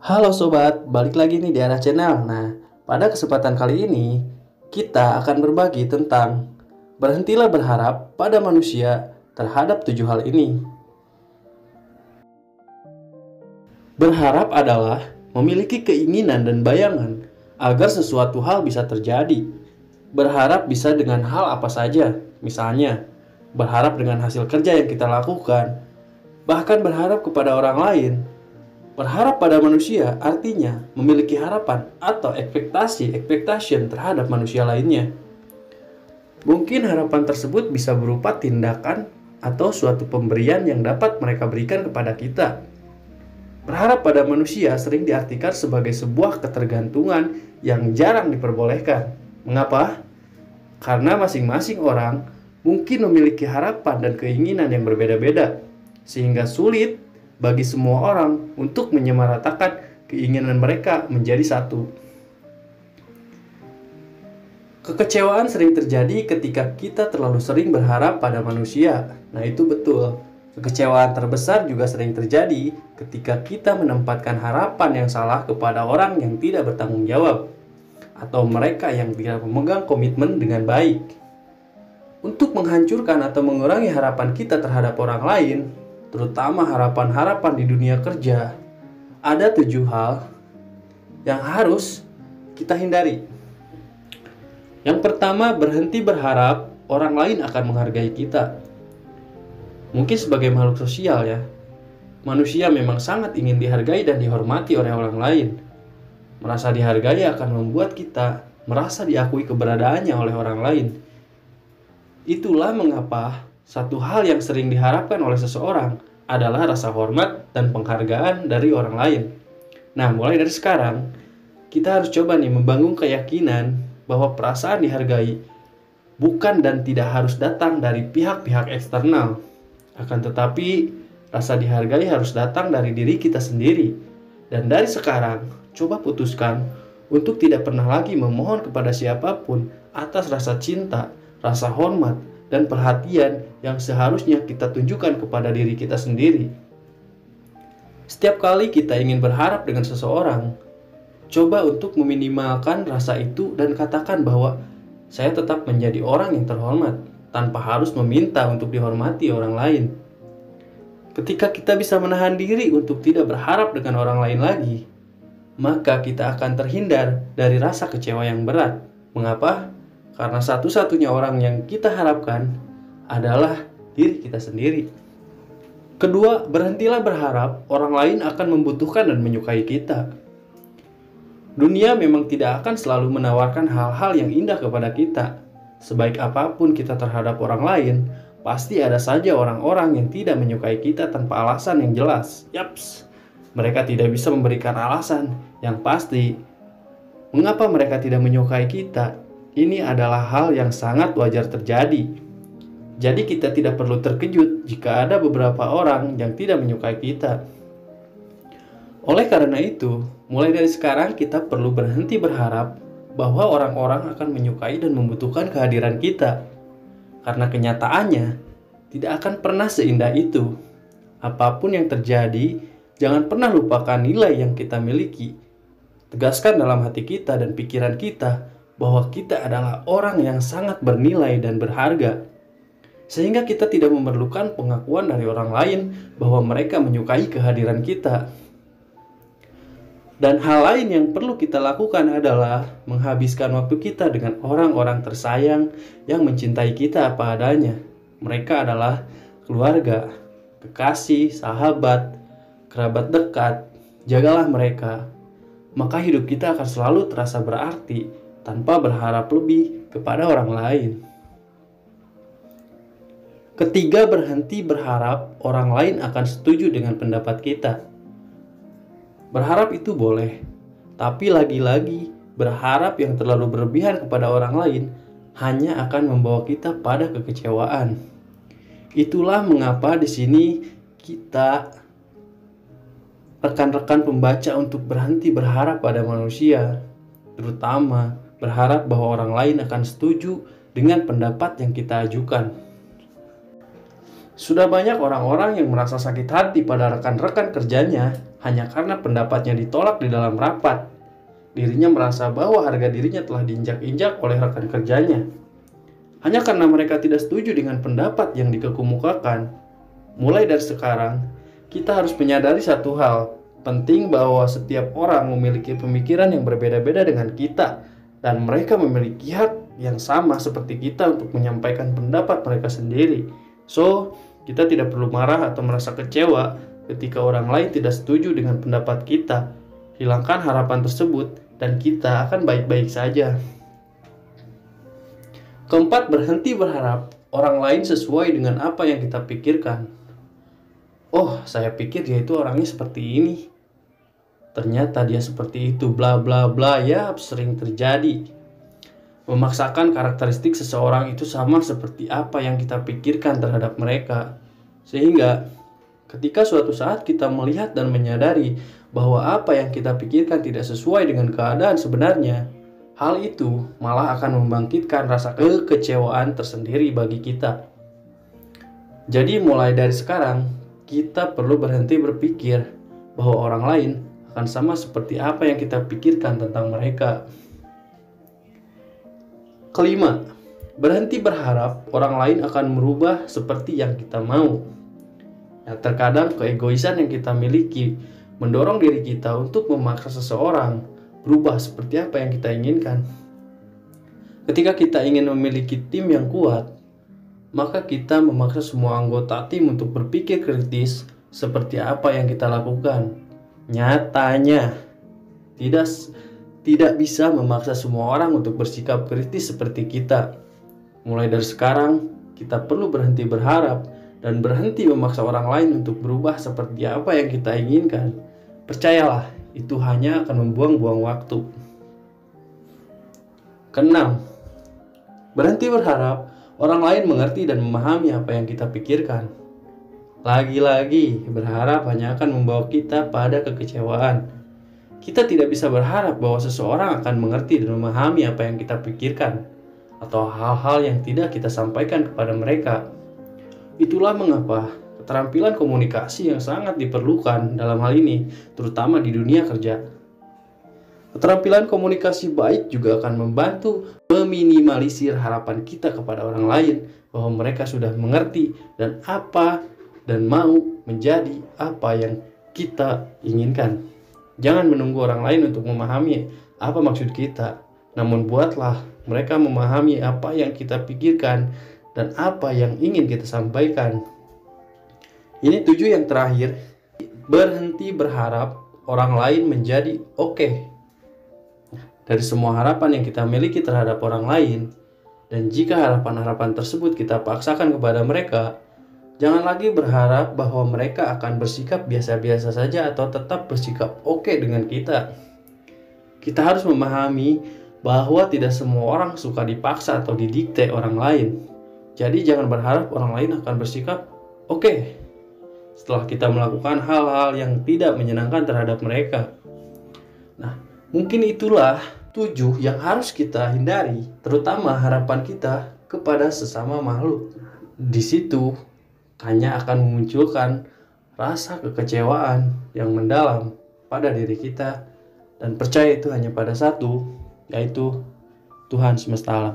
Halo sobat, balik lagi nih di Arah Channel. Nah, pada kesempatan kali ini kita akan berbagi tentang berhentilah berharap pada manusia terhadap 7 hal ini. Berharap adalah memiliki keinginan dan bayangan agar sesuatu hal bisa terjadi. Berharap bisa dengan hal apa saja, misalnya berharap dengan hasil kerja yang kita lakukan, bahkan berharap kepada orang lain. Berharap pada manusia artinya memiliki harapan atau expectation terhadap manusia lainnya. Mungkin harapan tersebut bisa berupa tindakan atau suatu pemberian yang dapat mereka berikan kepada kita. Berharap pada manusia sering diartikan sebagai sebuah ketergantungan yang jarang diperbolehkan. Mengapa? Karena masing-masing orang mungkin memiliki harapan dan keinginan yang berbeda-beda, sehingga sulit bagi semua orang untuk menyamaratakan keinginan mereka menjadi satu. Kekecewaan sering terjadi ketika kita terlalu sering berharap pada manusia. Nah, itu betul. Kekecewaan terbesar juga sering terjadi ketika kita menempatkan harapan yang salah kepada orang yang tidak bertanggung jawab atau mereka yang tidak memegang komitmen dengan baik. Untuk menghancurkan atau mengurangi harapan kita terhadap orang lain, terutama harapan-harapan di dunia kerja, ada 7 hal yang harus kita hindari. Yang pertama, berhenti berharap orang lain akan menghargai kita. Mungkin sebagai makhluk sosial ya, manusia memang sangat ingin dihargai dan dihormati oleh orang lain. Merasa dihargai akan membuat kita merasa diakui keberadaannya oleh orang lain. Itulah mengapa satu hal yang sering diharapkan oleh seseorang adalah rasa hormat dan penghargaan dari orang lain. Nah, mulai dari sekarang, kita harus coba nih membangun keyakinan bahwa perasaan dihargai bukan dan tidak harus datang dari pihak-pihak eksternal. Akan tetapi, rasa dihargai harus datang dari diri kita sendiri. Dan dari sekarang, coba putuskan untuk tidak pernah lagi memohon kepada siapapun atas rasa cinta, rasa hormat, dan perhatian yang seharusnya kita tunjukkan kepada diri kita sendiri. Setiap kali kita ingin berharap dengan seseorang, coba untuk meminimalkan rasa itu dan katakan bahwa saya tetap menjadi orang yang terhormat tanpa harus meminta untuk dihormati orang lain. Ketika kita bisa menahan diri untuk tidak berharap dengan orang lain lagi, maka kita akan terhindar dari rasa kecewa yang berat. Mengapa? Karena satu-satunya orang yang kita harapkan adalah diri kita sendiri. Kedua, berhentilah berharap orang lain akan membutuhkan dan menyukai kita. Dunia memang tidak akan selalu menawarkan hal-hal yang indah kepada kita. Sebaik apapun kita terhadap orang lain, pasti ada saja orang-orang yang tidak menyukai kita tanpa alasan yang jelas. Yaps, mereka tidak bisa memberikan alasan yang pasti. Mengapa mereka tidak menyukai kita? Ini adalah hal yang sangat wajar terjadi. Jadi kita tidak perlu terkejut jika ada beberapa orang yang tidak menyukai kita. Oleh karena itu, mulai dari sekarang kita perlu berhenti berharap bahwa orang-orang akan menyukai dan membutuhkan kehadiran kita. Karena kenyataannya tidak akan pernah seindah itu. Apapun yang terjadi, jangan pernah lupakan nilai yang kita miliki. Tegaskan dalam hati kita dan pikiran kita bahwa kita adalah orang yang sangat bernilai dan berharga. Sehingga kita tidak memerlukan pengakuan dari orang lain bahwa mereka menyukai kehadiran kita. Dan hal lain yang perlu kita lakukan adalah menghabiskan waktu kita dengan orang-orang tersayang yang mencintai kita apa adanya. Mereka adalah keluarga, kekasih, sahabat, kerabat dekat. Jagalah mereka, maka hidup kita akan selalu terasa berarti tanpa berharap lebih kepada orang lain. Ketiga, berhenti berharap orang lain akan setuju dengan pendapat kita. Berharap itu boleh, tapi lagi-lagi berharap yang terlalu berlebihan kepada orang lain hanya akan membawa kita pada kekecewaan. Itulah mengapa di sini kita rekan-rekan pembaca untuk berhenti berharap pada manusia, terutama berharap bahwa orang lain akan setuju dengan pendapat yang kita ajukan. Sudah banyak orang-orang yang merasa sakit hati pada rekan-rekan kerjanya hanya karena pendapatnya ditolak di dalam rapat. Dirinya merasa bahwa harga dirinya telah diinjak-injak oleh rekan kerjanya. Hanya karena mereka tidak setuju dengan pendapat yang dikemukakan. Mulai dari sekarang, kita harus menyadari satu hal penting, bahwa setiap orang memiliki pemikiran yang berbeda-beda dengan kita, dan mereka memiliki hak yang sama seperti kita untuk menyampaikan pendapat mereka sendiri. So, kita tidak perlu marah atau merasa kecewa ketika orang lain tidak setuju dengan pendapat kita. Hilangkan harapan tersebut dan kita akan baik-baik saja. Keempat, berhenti berharap orang lain sesuai dengan apa yang kita pikirkan. Oh, saya pikir dia itu orangnya seperti ini. Ternyata dia seperti itu, bla bla bla. Ya, sering terjadi. Memaksakan karakteristik seseorang itu sama seperti apa yang kita pikirkan terhadap mereka. Sehingga ketika suatu saat kita melihat dan menyadari bahwa apa yang kita pikirkan tidak sesuai dengan keadaan sebenarnya, hal itu malah akan membangkitkan rasa kekecewaan tersendiri bagi kita. Jadi mulai dari sekarang, kita perlu berhenti berpikir bahwa orang lain akan sama seperti apa yang kita pikirkan tentang mereka. Kelima, berhenti berharap orang lain akan merubah seperti yang kita mau. Ya, terkadang keegoisan yang kita miliki mendorong diri kita untuk memaksa seseorang berubah seperti apa yang kita inginkan. Ketika kita ingin memiliki tim yang kuat, maka kita memaksa semua anggota tim untuk berpikir kritis seperti apa yang kita lakukan. Nyatanya, tidak bisa memaksa semua orang untuk bersikap kritis seperti kita. Mulai dari sekarang, kita perlu berhenti berharap dan berhenti memaksa orang lain untuk berubah seperti apa yang kita inginkan. Percayalah, itu hanya akan membuang-buang waktu. Keenam, berhenti berharap orang lain mengerti dan memahami apa yang kita pikirkan. Lagi-lagi, berharap hanya akan membawa kita pada kekecewaan. Kita tidak bisa berharap bahwa seseorang akan mengerti dan memahami apa yang kita pikirkan atau hal-hal yang tidak kita sampaikan kepada mereka. Itulah mengapa keterampilan komunikasi yang sangat diperlukan dalam hal ini, terutama di dunia kerja. Keterampilan komunikasi baik juga akan membantu meminimalisir harapan kita kepada orang lain bahwa mereka sudah mengerti dan mau menjadi apa yang kita inginkan. Jangan menunggu orang lain untuk memahami apa maksud kita, namun buatlah mereka memahami apa yang kita pikirkan dan apa yang ingin kita sampaikan. Ini 7 yang terakhir. Berhenti berharap orang lain menjadi oke dari semua harapan yang kita miliki terhadap orang lain. Dan jika harapan-harapan tersebut kita paksakan kepada mereka, jangan lagi berharap bahwa mereka akan bersikap biasa-biasa saja atau tetap bersikap oke dengan kita. Kita harus memahami bahwa tidak semua orang suka dipaksa atau didikte orang lain. Jadi jangan berharap orang lain akan bersikap oke setelah kita melakukan hal-hal yang tidak menyenangkan terhadap mereka. Nah, mungkin itulah 7 yang harus kita hindari, terutama harapan kita kepada sesama makhluk. Di situ hanya akan memunculkan rasa kekecewaan yang mendalam pada diri kita, dan percaya itu hanya pada satu, yaitu Tuhan semesta alam.